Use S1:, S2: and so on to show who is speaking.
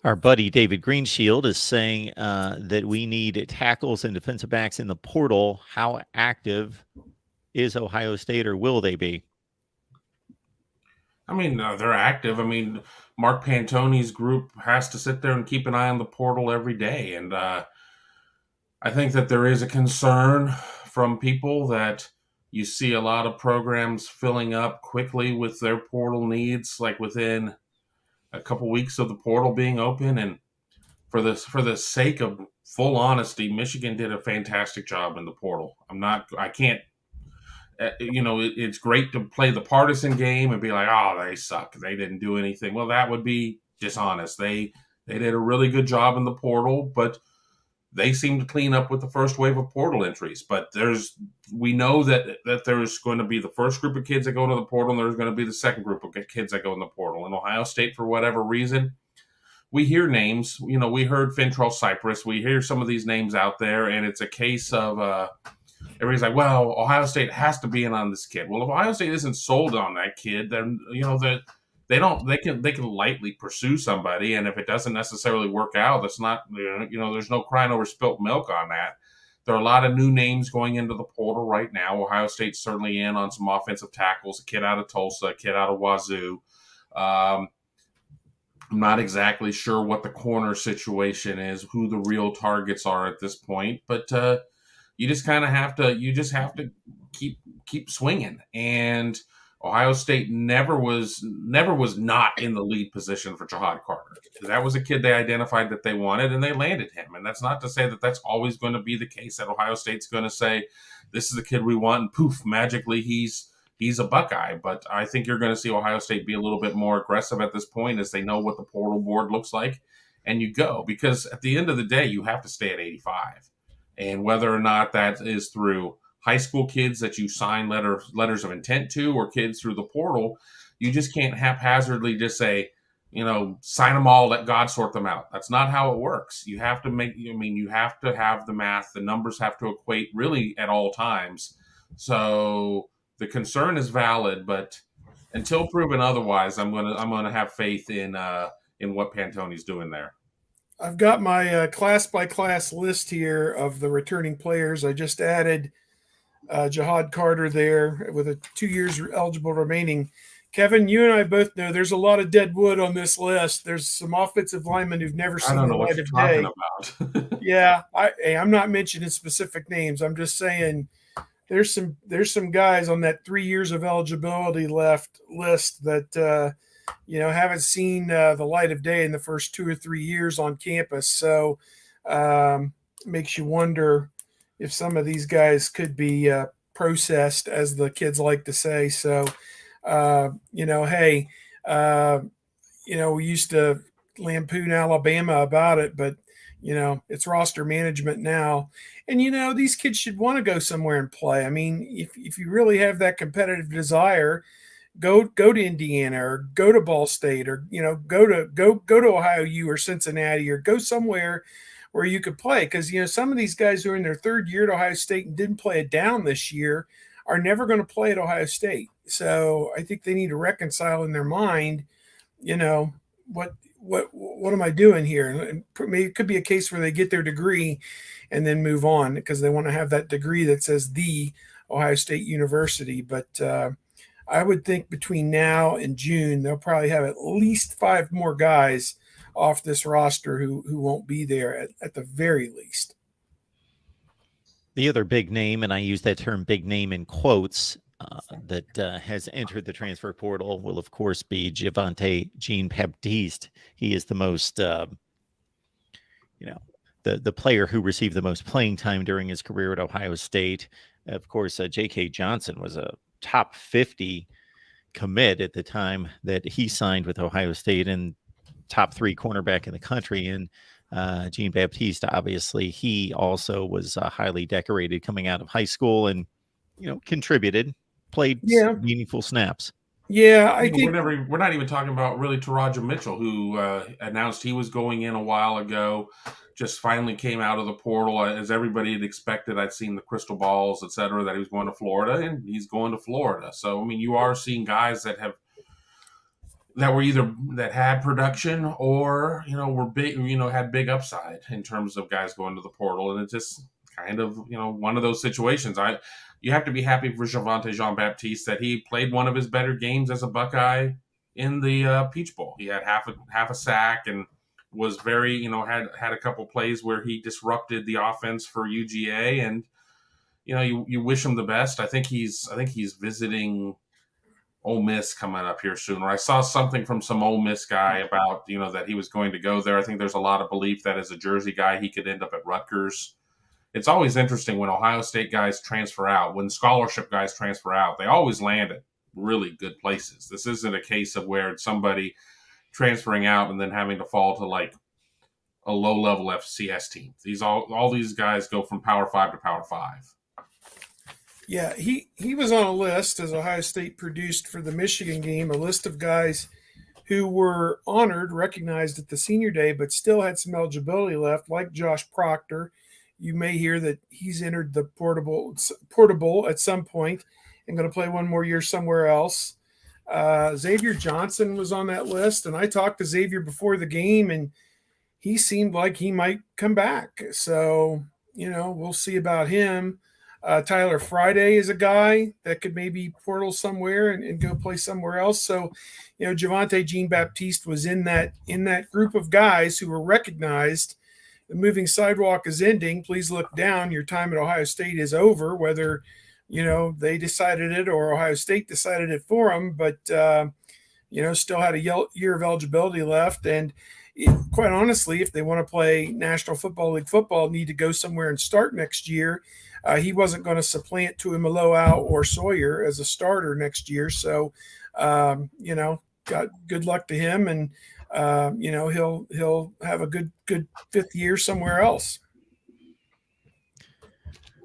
S1: Our buddy David Greenshield is saying that we need tackles and defensive backs in the portal. How active is Ohio State, or will they be?
S2: I mean, they're active. I mean, Mark Pantoni's group has to sit there and keep an eye on the portal every day. And I think that there is a concern from people that you see a lot of programs filling up quickly with their portal needs, like within a couple weeks of the portal being open. And for the sake of full honesty, Michigan did a fantastic job in the portal. I can't it's great to play the partisan game and be like, oh, they suck. They didn't do anything. Well, that would be dishonest. They did a really good job in the portal, but they seem to clean up with the first wave of portal entries. But we know that there's going to be the first group of kids that go into the portal, and there's going to be the second group of kids that go in the portal. In Ohio State, for whatever reason, we hear names. We heard Fintrell Cypress. We hear some of these names out there, and it's a case of everybody's like, well, Ohio State has to be in on this kid. Well, if Ohio State isn't sold on that kid, then that they can lightly pursue somebody, and if it doesn't necessarily work out, that's not there's no crying over spilt milk on that. There are a lot of new names going into the portal right now. Ohio State's certainly in on some offensive tackles, a kid out of Tulsa, a kid out of Wazoo. I'm not exactly sure what the corner situation is, who the real targets are at this point, but you just have to keep swinging. And Ohio State never was not in the lead position for Jahad Carter. That was a kid they identified that they wanted, and they landed him. And that's not to say that that's always going to be the case, that Ohio State's going to say, this is the kid we want, and poof, magically he's a Buckeye. But I think you're going to see Ohio State be a little bit more aggressive at this point, as they know what the portal board looks like. And you go, because at the end of the day, you have to stay at 85. And whether or not that is through high school kids that you sign letters of intent to, or kids through the portal, you just can't haphazardly just say, sign them all, let God sort them out. That's not how it works. You have to have the math, the numbers have to equate really at all times. So the concern is valid, but until proven otherwise, I'm gonna have faith in what Pantoni's doing there.
S3: I've got my class by class list here of the returning players. I just added Jahad Carter there with a 2 years eligible remaining. Kevin, you and I both know there's a lot of dead wood on this list. There's some offensive linemen who've never seen the light of day.
S2: About.
S3: Yeah, I'm not mentioning specific names. I'm just saying there's some guys on that 3 years of eligibility left list that haven't seen the light of day in the first 2 or 3 years on campus. So makes you wonder if some of these guys could be processed, as the kids like to say. So, we used to lampoon Alabama about it, but it's roster management now. And these kids should want to go somewhere and play. I mean, if you really have that competitive desire, go to Indiana, or go to Ball State, or go to Ohio U or Cincinnati, or go somewhere where you could play. Because some of these guys who are in their third year at Ohio State and didn't play it down this year are never going to play at Ohio State. So I think they need to reconcile in their mind, what am I doing here? And maybe it could be a case where they get their degree and then move on, because they want to have that degree that says the Ohio State University. But I would think between now and June, they'll probably have at least 5 more guys off this roster who won't be there at the very least.
S1: The other big name, and I use that term big name in quotes, that has entered the transfer portal will, of course, be Javonte Jean-Baptiste. He is the most, the player who received the most playing time during his career at Ohio State. Of course, J.K. Johnson was a top 50 commit at the time that he signed with Ohio State, and top 3 cornerback in the country. And Jean-Baptiste, obviously, he also was highly decorated coming out of high school, and contributed, played meaningful snaps.
S3: Yeah, I think
S2: we're not even talking about really Taraja Mitchell, who announced he was going in a while ago. Just finally came out of the portal, as everybody had expected. I'd seen the crystal balls, et cetera, that he was going to Florida, and he's going to Florida. So, I mean, you are seeing guys that have that were either that had production or were big, had big upside in terms of guys going to the portal, and it's just kind of one of those situations. You have to be happy for Javonte Jean-Baptiste that he played one of his better games as a Buckeye in the Peach Bowl. He had half a sack and was very had a couple plays where he disrupted the offense for UGA, and you wish him the best. I think he's visiting Ole Miss coming up here soon. Or I saw something from some Ole Miss guy about that he was going to go there. I think there's a lot of belief that as a Jersey guy he could end up at Rutgers. It's always interesting when Ohio State guys transfer out, when scholarship guys transfer out, they always land at really good places. This isn't a case of where it's somebody transferring out and then having to fall to like a low-level FCS team. All these guys go from Power 5 to Power 5.
S3: Yeah, he was on a list as Ohio State produced for the Michigan game, a list of guys who were honored, recognized at the senior day, but still had some eligibility left, like Josh Proctor. You may hear that he's entered the portable at some point and going to play one more year somewhere else. Xavier Johnson was on that list, and I talked to Xavier before the game, and he seemed like he might come back. So, we'll see about him. Tyler Friday is a guy that could maybe portal somewhere and go play somewhere else. So, Javonte Jean-Baptiste was in that group of guys who were recognized. The moving sidewalk is ending. Please look down. Your time at Ohio State is over, whether, they decided it or Ohio State decided it for them, but, still had a year of eligibility left. And quite honestly, if they want to play National Football League football, need to go somewhere and start next year. He wasn't going to supplant Tuimoloau or Sawyer as a starter next year. So, got good luck to him, and he'll have a good fifth year somewhere else.